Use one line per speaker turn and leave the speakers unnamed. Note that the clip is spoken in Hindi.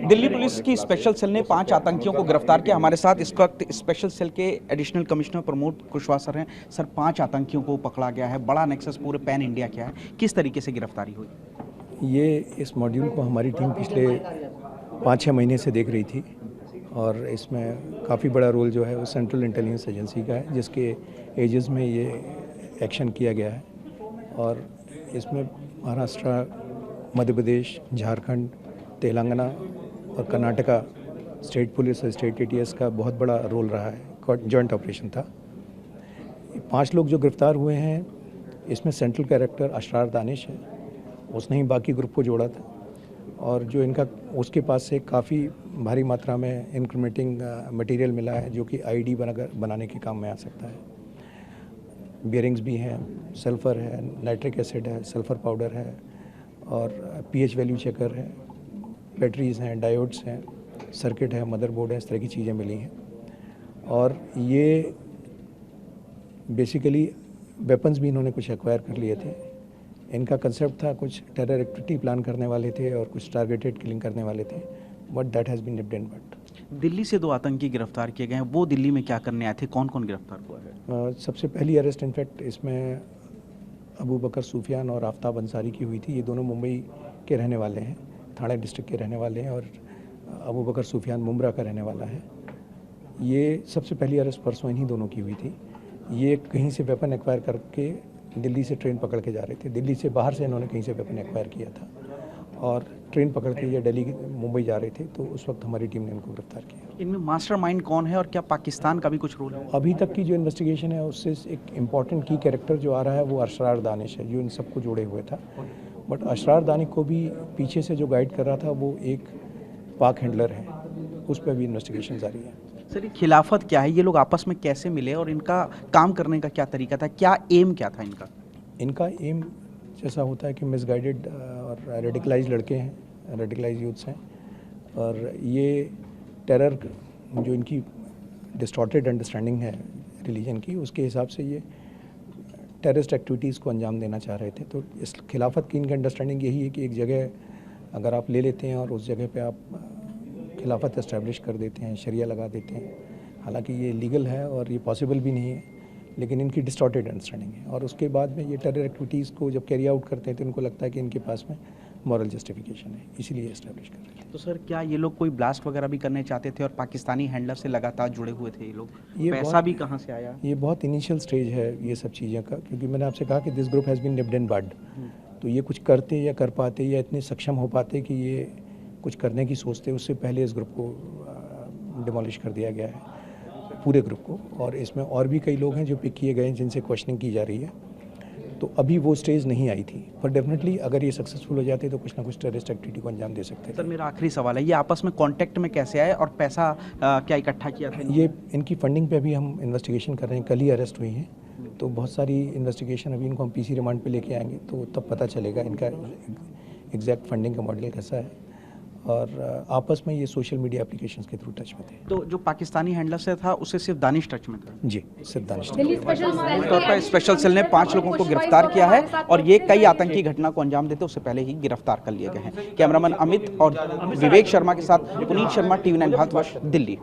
दिल्ली पुलिस की स्पेशल सेल ने 5 आतंकियों को गिरफ्तार किया। हमारे साथ इस वक्त स्पेशल सेल के additional commissioner Pramod Kushwaha sir हैं। सर, 5 आतंकियों को पकड़ा गया है, बड़ा नेक्सस पूरे पैन इंडिया क्या है, किस तरीके से गिरफ्तारी हुई?
ये इस मॉड्यूल को हमारी टीम पिछले 5-6 महीने से देख रही थी और इसमें काफ़ी बड़ा रोल जो है वो सेंट्रल इंटेलिजेंस एजेंसी का है, जिसके एजेस में ये एक्शन किया गया है। और इसमें महाराष्ट्र, मध्य प्रदेश, झारखंड, तेलंगाना और कर्नाटका स्टेट पुलिस और स्टेट एटीएस का बहुत बड़ा रोल रहा है। जॉइंट ऑपरेशन था। 5 लोग जो गिरफ्तार हुए हैं, इसमें सेंट्रल कैरेक्टर असरार दानिश है, उसने ही बाकी ग्रुप को जोड़ा था। और जो इनका उसके पास से काफ़ी भारी मात्रा में इंक्रीमेंटिंग मटेरियल मिला है, जो कि आईडी बनाने के काम में आ सकता है। बियरिंग्स भी हैं, सल्फ़र है, नाइट्रिक एसिड है, सल्फ़र पाउडर है और पीएच वैल्यू चेकर है, बैटरीज़ हैं, डायोड्स हैं, सर्किट है, मदरबोर्ड है, इस तरह की चीज़ें मिली हैं। और ये बेसिकली वेपन्स भी इन्होंने कुछ एक्वायर कर लिए थे। इनका कंसेप्ट था कुछ टेरर एक्टिविटी प्लान करने वाले थे और कुछ टारगेटेड किलिंग करने वाले थे, but that has been nipped in bud.
Delhi से 2 आतंकी गिरफ्तार किए गए हैं, वो दिल्ली में क्या करने आए थे, कौन कौन गिरफ्तार हुआ है?
सबसे पहली अरेस्ट इनफैक्ट इसमें अबू बकर सूफियान और आफ्ताब अंसारी की हुई थी। ये दोनों मुंबई के रहने वाले हैं, ठाणे डिस्ट्रिक्ट के रहने वाले हैं, और अबू बकर सूफियान मुमरा का रहने वाला है। ये सबसे पहली अरेस्ट परसों इन्हीं दोनों की हुई थी। ये कहीं से वेपन एक्वायर करके दिल्ली से ट्रेन पकड़ के जा रहे थे। दिल्ली से बाहर से इन्होंने कहीं से वेपन एक्वायर किया था और ट्रेन पकड़ के ये दिल्ली मुंबई जा रहे थे, तो उस वक्त हमारी टीम ने इनको गिरफ्तार किया।
इनमें मास्टरमाइंड कौन है और क्या पाकिस्तान का भी कुछ रोल है?
अभी तक की जो इन्वेस्टिगेशन है उससे एक इम्पॉर्टेंट की कैरेक्टर जो आ रहा है वो असरार दानिश है, जो इन सबको जोड़े हुए था। बट असरार दानिश को भी पीछे से जो गाइड कर रहा था वो एक पाक हैंडलर है, उस पर भी इन्वेस्टिगेशन जारी है।
सर, ये खिलाफत क्या है, ये लोग आपस में कैसे मिले और इनका काम करने का क्या तरीका था, क्या एम क्या था इनका?
इनका एम जैसा होता है कि मिसगाइडेड और रेडिकलाइज लड़के हैं, रेडिकलाइज यूथ्स हैं, और ये टेरर जो इनकी डिस्टॉर्टेड अंडरस्टैंडिंग है रिलीजन की, उसके हिसाब से ये टेररिस्ट एक्टिविटीज़ को अंजाम देना चाह रहे थे। तो इस खिलाफत की इनकी अंडरस्टैंडिंग यही है कि एक जगह अगर आप ले लेते हैं और उस जगह पे आप खिलाफत इस्टेब्लिश कर देते हैं, शरिया लगा देते हैं। हालांकि ये लीगल है और ये पॉसिबल भी नहीं है, लेकिन इनकी डिस्टॉर्टेड अंडरस्टैंडिंग है। और उसके बाद में ये टेरर एक्टिविटीज़ को जब कैरी आउट करते हैं तो इनको लगता है कि इनके पास में मॉरल जस्टिफिकेशन है, इसीलिए इस्टेब्लिश कर रहे हैं।
तो सर, क्या ये लोग कोई ब्लास्ट वगैरह भी करने चाहते थे और पाकिस्तानी हैंडलर से लगातार जुड़े हुए थे ये लोग? पैसा भी कहाँ से आया?
ये बहुत इनिशियल स्टेज है ये सब चीज़ें का, क्योंकि मैंने आपसे कहा कि this group has been nipped in bud. तो ये कुछ करते या कर पाते या इतने सक्षम हो पाते कि ये कुछ करने की सोचते, उससे पहले इस ग्रुप को डिमोलिश कर दिया गया है, पूरे ग्रुप को। और इसमें और भी कई लोग हैं जो पिक किए गए हैं, जिनसे क्वेश्चनिंग की जा रही है। तो अभी वो स्टेज नहीं आई थी, पर डेफिनेटली अगर ये सक्सेसफुल हो जाते तो कुछ ना कुछ टेररिस्ट एक्टिविटी को अंजाम दे सकते थे।
सर, मेरा आखिरी सवाल है, ये आपस में कांटेक्ट में कैसे आए और पैसा क्या इकट्ठा किया था?
ये इनकी फंडिंग पे भी हम इन्वेस्टिगेशन कर रहे हैं। कल ही अरेस्ट हुई हैं, तो बहुत सारी इन्वेस्टिगेशन अभी इनको हम पीसी रिमांड पे लेके आएंगे, तो तब पता चलेगा इनका एग्जैक्ट फंडिंग का मॉडल कैसा है। और आपस में ये सोशल मीडिया एप्लीकेशंस के थ्रू टच में थे।
तो जो पाकिस्तानी हैंडलर से था उससे सिर्फ दानिश टच में था?
जी, सिर्फ दानिश।
स्पेशल सेल ने 5 लोगों को गिरफ्तार किया है और ये कई आतंकी घटना को अंजाम देते उससे पहले ही गिरफ्तार कर लिए गए हैं। कैमरामैन अमित और विवेक शर्मा के साथ पुनीत शर्मा, TV9 भारतवर्ष, दिल्ली।